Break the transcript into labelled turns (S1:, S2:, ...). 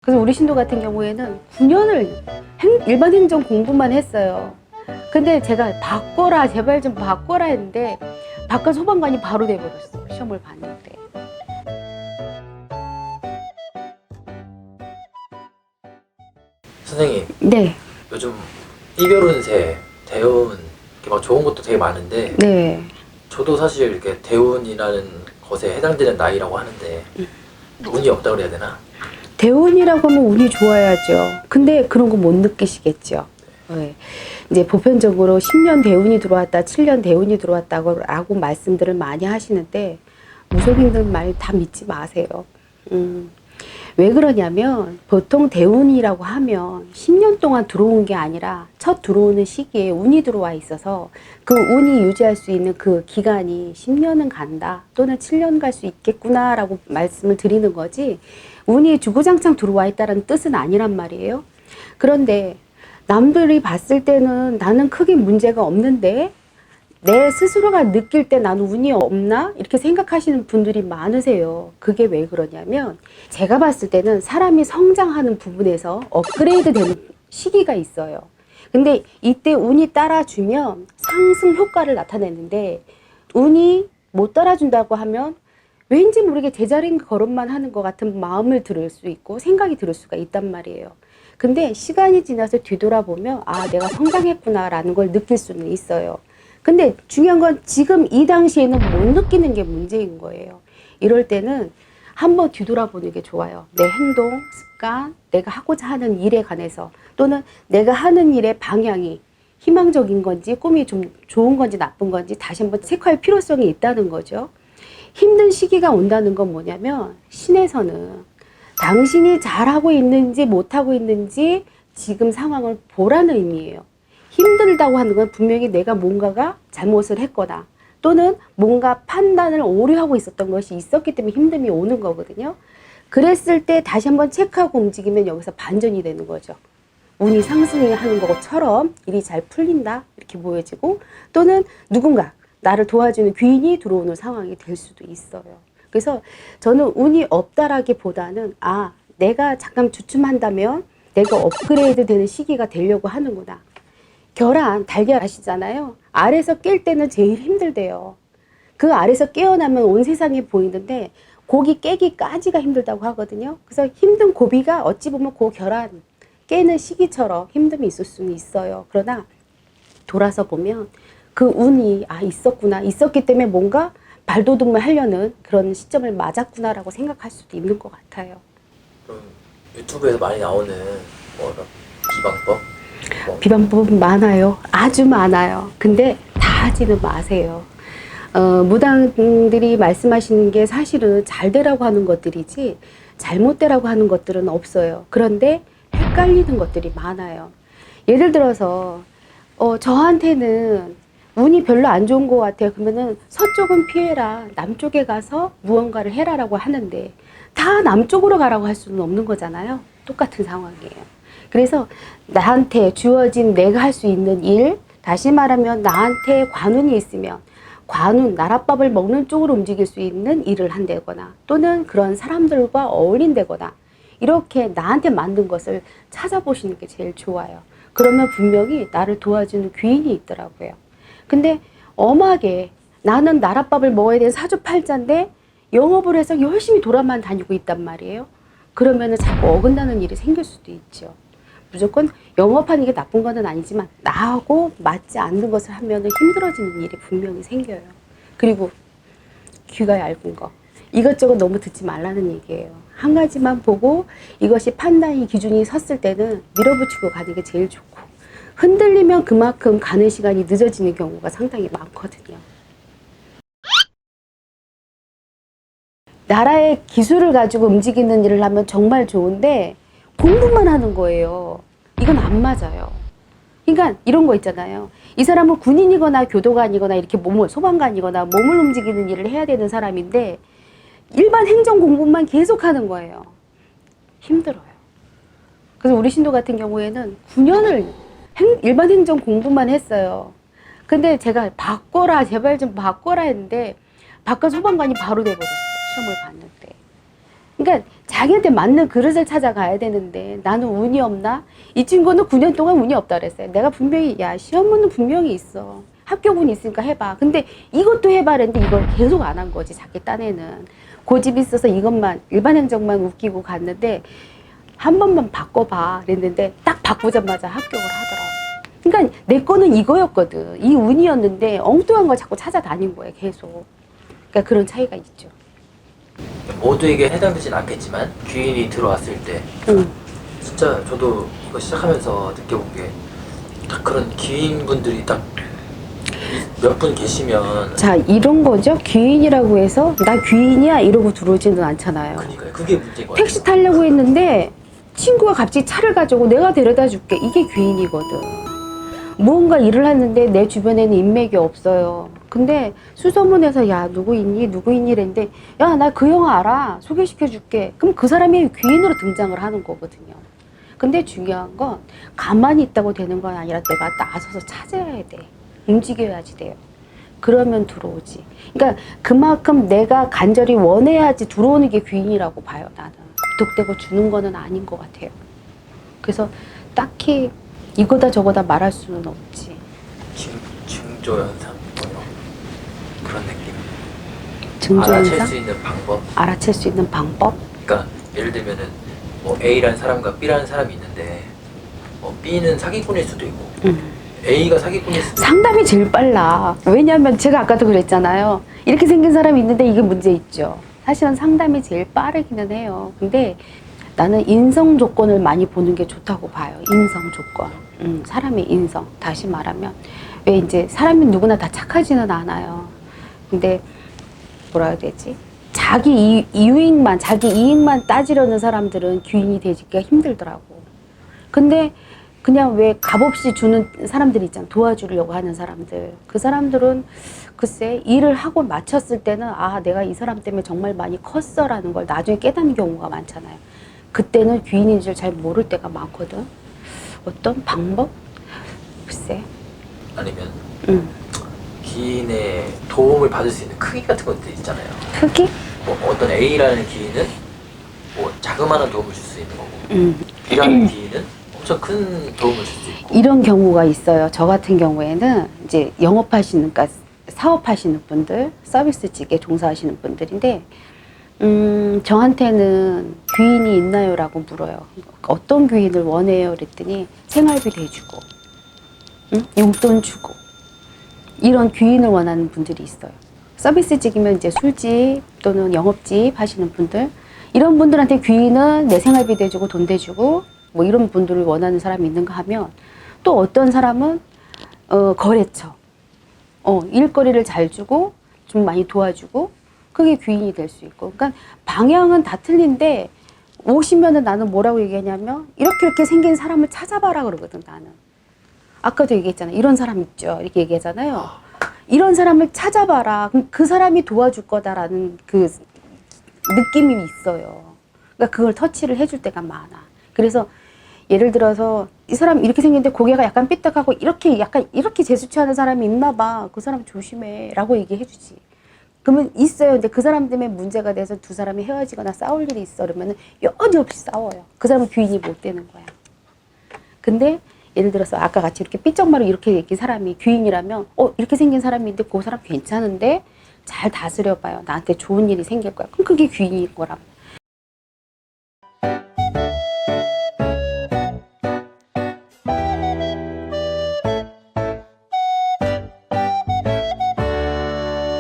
S1: 그래서 우리 신도 같은 경우에는 9년을 일반 행정 공부만 했어요. 근데 제가 바꿔라, 제발 좀 바꿔라 했는데 바꿔 소방관이 바로 돼버렸어요. 시험을 봤는데.
S2: 선생님,
S1: 네,
S2: 요즘 이별운세, 대운 이렇게 막 좋은 것도 되게 많은데
S1: 네.
S2: 저도 사실 이렇게 대운이라는 것에 해당되는 나이라고 하는데 운이 없다 그래야 되나?
S1: 대운이라고 하면 운이 좋아야죠. 근데 그런 거 못 느끼시겠죠. 네. 이제 보편적으로 10년 대운이 들어왔다, 7년 대운이 들어왔다고 라고 말씀들을 많이 하시는데 무속인들 말 다 믿지 마세요. 왜 그러냐면 보통 대운이라고 하면 10년 동안 들어온 게 아니라 첫 들어오는 시기에 운이 들어와 있어서 그 운이 유지할 수 있는 그 기간이 10년은 간다 또는 7년 갈 수 있겠구나 라고 말씀을 드리는 거지, 운이 주구장창 들어와 있다는 뜻은 아니란 말이에요. 그런데 남들이 봤을 때는 나는 크게 문제가 없는데 내 스스로가 느낄 때 나는 운이 없나? 이렇게 생각하시는 분들이 많으세요. 그게 왜 그러냐면 제가 봤을 때는 사람이 성장하는 부분에서 업그레이드 되는 시기가 있어요. 근데 이때 운이 따라주면 상승 효과를 나타내는데 운이 못 따라준다고 하면 왠지 모르게 제자리 걸음만 하는 것 같은 마음을 들을 수 있고 생각이 들 수가 있단 말이에요. 근데 시간이 지나서 뒤돌아보면 아, 내가 성장했구나라는 걸 느낄 수는 있어요. 근데 중요한 건 지금 이 당시에는 못 느끼는 게 문제인 거예요. 이럴 때는 한번 뒤돌아보는 게 좋아요. 내 행동, 습관, 내가 하고자 하는 일에 관해서 또는 내가 하는 일의 방향이 희망적인 건지 꿈이 좀 좋은 건지 나쁜 건지 다시 한번 체크할 필요성이 있다는 거죠. 힘든 시기가 온다는 건 뭐냐면 신에서는 당신이 잘하고 있는지 못하고 있는지 지금 상황을 보라는 의미예요. 힘들다고 하는 건 분명히 내가 뭔가가 잘못을 했거나 또는 뭔가 판단을 오류하고 있었던 것이 있었기 때문에 힘듦이 오는 거거든요. 그랬을 때 다시 한번 체크하고 움직이면 여기서 반전이 되는 거죠. 운이 상승하는 것처럼 일이 잘 풀린다 이렇게 보여지고, 또는 누군가 나를 도와주는 귀인이 들어오는 상황이 될 수도 있어요. 그래서 저는 운이 없다라기보다는 아, 내가 잠깐 주춤한다면 내가 업그레이드 되는 시기가 되려고 하는구나. 계란, 달걀 아시잖아요. 아래서 깰 때는 제일 힘들대요. 그 아래서 깨어나면 온 세상이 보이는데 고기 깨기까지가 힘들다고 하거든요. 그래서 힘든 고비가 어찌 보면 그 계란 깨는 시기처럼 힘듦이 있을 수는 있어요. 그러나 돌아서 보면 그 운이 아, 있었구나, 있었기 때문에 뭔가 발돋움을 하려는 그런 시점을 맞았구나라고 생각할 수도 있는 것 같아요.
S2: 그럼 유튜브에서 많이 나오는 뭐 비방법?
S1: 비방법 많아요. 아주 많아요. 근데 다 하지는 마세요. 무당들이 말씀하시는 게 사실은 잘 되라고 하는 것들이지 잘못 되라고 하는 것들은 없어요. 그런데 헷갈리는 것들이 많아요. 예를 들어서 저한테는 운이 별로 안 좋은 것 같아요. 그러면은 서쪽은 피해라, 남쪽에 가서 무언가를 해라라고 하는데 다 남쪽으로 가라고 할 수는 없는 거잖아요. 똑같은 상황이에요. 그래서 나한테 주어진 내가 할 수 있는 일, 다시 말하면 나한테 관운이 있으면 관운, 나랏밥을 먹는 쪽으로 움직일 수 있는 일을 한다거나 또는 그런 사람들과 어울린다거나 이렇게 나한테 맞는 것을 찾아보시는 게 제일 좋아요. 그러면 분명히 나를 도와주는 귀인이 있더라고요. 근데 엄하게 나는 나랏밥을 먹어야 되는 사주팔자인데 영업을 해서 열심히 돌아만 다니고 있단 말이에요. 그러면은 자꾸 어긋나는 일이 생길 수도 있죠. 무조건 영업하는 게 나쁜 건 아니지만 나하고 맞지 않는 것을 하면은 힘들어지는 일이 분명히 생겨요. 그리고 귀가 얇은 거. 이것저것 너무 듣지 말라는 얘기예요. 한 가지만 보고 이것이 판단이 기준이 섰을 때는 밀어붙이고 가는 게 제일 좋고, 흔들리면 그만큼 가는 시간이 늦어지는 경우가 상당히 많거든요. 나라의 기술을 가지고 움직이는 일을 하면 정말 좋은데 공부만 하는 거예요. 이건 안 맞아요. 그러니까 이런 거 있잖아요. 이 사람은 군인이거나 교도관이거나 이렇게 소방관이거나 몸을 움직이는 일을 해야 되는 사람인데 일반 행정 공부만 계속 하는 거예요. 힘들어요. 그래서 우리 신도 같은 경우에는 9년을 일반 행정 공부만 했어요. 근데 제가 바꿔라, 제발 좀 바꿔라 했는데 바꿔 소방관이 바로 돼버렸어요. 시험을 봤는데. 그러니까 자기한테 맞는 그릇을 찾아가야 되는데 나는 운이 없나? 이 친구는 9년 동안 운이 없다 그랬어요. 내가 분명히 야 시험은 분명히 있어. 합격운이 있으니까 해봐. 근데 이것도 해봐 그랬는데 이걸 계속 안 한 거지. 자기 딴에는. 고집이 있어서 이것만 일반 행정만 웃기고 갔는데 한 번만 바꿔봐 그랬는데 딱 바꾸자마자 합격을 하더라고. 그러니까 내 거는 이거였거든. 이 운이었는데 엉뚱한 걸 자꾸 찾아다닌 거예요. 계속. 그러니까 그런 차이가 있죠.
S2: 모두에게 해당되진 않겠지만 귀인이 들어왔을 때 진짜 저도 이거 시작하면서 느껴본 게 딱 그런 귀인분들이 딱 몇 분 계시면
S1: 자, 이런 거죠. 귀인이라고 해서 나 귀인이야 이러고 들어오지는 않잖아요.
S2: 그러니까요. 그게 문제인 것 같아요.
S1: 택시 타려고 했는데 친구가 갑자기 차를 가지고 내가 데려다 줄게. 이게 귀인이거든. 무언가 일을 하는데 내 주변에는 인맥이 없어요. 근데 수소문해서 야 누구 있니? 누구 있니? 이랬는데 야 나 그 형 알아. 소개시켜 줄게. 그럼 그 사람이 귀인으로 등장을 하는 거거든요. 근데 중요한 건 가만히 있다고 되는 건 아니라 내가 나서서 찾아야 돼. 움직여야지 돼요. 그러면 들어오지. 그러니까 그만큼 내가 간절히 원해야지 들어오는 게 귀인이라고 봐요. 나는. 독대고 주는 거는 아닌 것 같아요. 그래서 딱히 이거다 저거다 말할 수는 없지.
S2: 징조현상 뭐요? 그런 느낌.
S1: 증조현상?
S2: 알아챌 수 있는 방법.
S1: 알아챌 수 있는 방법?
S2: 그러니까 예를 들면은 뭐 A라는 사람과 B라는 사람이 있는데 B는 사기꾼일 수도 있고 A가 사기꾼일 수도 있고.
S1: 상담이 제일 빨라. 왜냐하면 제가 아까도 그랬잖아요. 이렇게 생긴 사람이 있는데 이게 문제 있죠. 사실은 상담이 제일 빠르기는 해요. 근데 나는 인성 조건을 많이 보는 게 좋다고 봐요. 인성 조건. 사람의 인성. 다시 말하면 왜 이제 사람이 누구나 다 착하지는 않아요. 근데 뭐라 해야 되지? 자기 이익만, 자기 이익만 따지려는 사람들은 귀인이 되기가 힘들더라고. 근데 그냥 왜 값없이 주는 사람들 있잖아. 도와주려고 하는 사람들. 그 사람들은 글쎄 일을 하고 마쳤을 때는 아 내가 이 사람 때문에 정말 많이 컸어라는 걸 나중에 깨닫는 경우가 많잖아요. 그때는 귀인인 줄 잘 모를 때가 많거든. 어떤 방법? 글쎄.
S2: 아니면 귀인의 도움을 받을 수 있는 크기 같은 것들 있잖아요.
S1: 크기?
S2: 뭐 어떤 A라는 귀인은 뭐 자그마한 도움을 줄 수 있는 거고 B라는 귀인은 엄청 큰 도움을 줄 수 있고.
S1: 이런 경우가 있어요. 저 같은 경우에는 이제 영업하시는, 그러니까 사업하시는 분들, 서비스직에 종사하시는 분들인데, 저한테는 귀인이 있나요? 라고 물어요. 어떤 귀인을 원해요? 그랬더니 생활비 대주고, 용돈 주고, 이런 귀인을 원하는 분들이 있어요. 서비스직이면 이제 술집 또는 영업집 하시는 분들, 이런 분들한테 귀인은 내 생활비 대주고 돈 대주고 뭐 이런 분들을 원하는 사람이 있는가 하면, 또 어떤 사람은 거래처, 일거리를 잘 주고 좀 많이 도와주고 그게 귀인이 될 수 있고. 그러니까 방향은 다 틀린데 오시면은 나는 뭐라고 얘기하냐면 이렇게 생긴 사람을 찾아봐라 그러거든. 나는 아까도 얘기했잖아요. 이런 사람 있죠. 이렇게 얘기하잖아요. 이런 사람을 찾아봐라. 그럼 그 사람이 도와줄 거다라는 그 느낌이 있어요. 그러니까 그걸 터치를 해줄 때가 많아. 그래서 예를 들어서 이 사람 이렇게 생겼는데 고개가 약간 삐딱하고 이렇게 재수치하는 사람이 있나 봐. 그 사람 조심해 라고 얘기해 주지. 그러면 있어요. 근데 그 사람 때문에 문제가 돼서 두 사람이 헤어지거나 싸울 일이 있어. 그러면 여지없이 싸워요. 그 사람은 귀인이 못 되는 거야. 근데 예를 들어서 아까 같이 이렇게 삐쩍마루 이렇게 얘기 사람이 귀인이라면 이렇게 생긴 사람이 있는데 그 사람 괜찮은데 잘 다스려봐요. 나한테 좋은 일이 생길 거야. 그럼 그게 귀인일 거란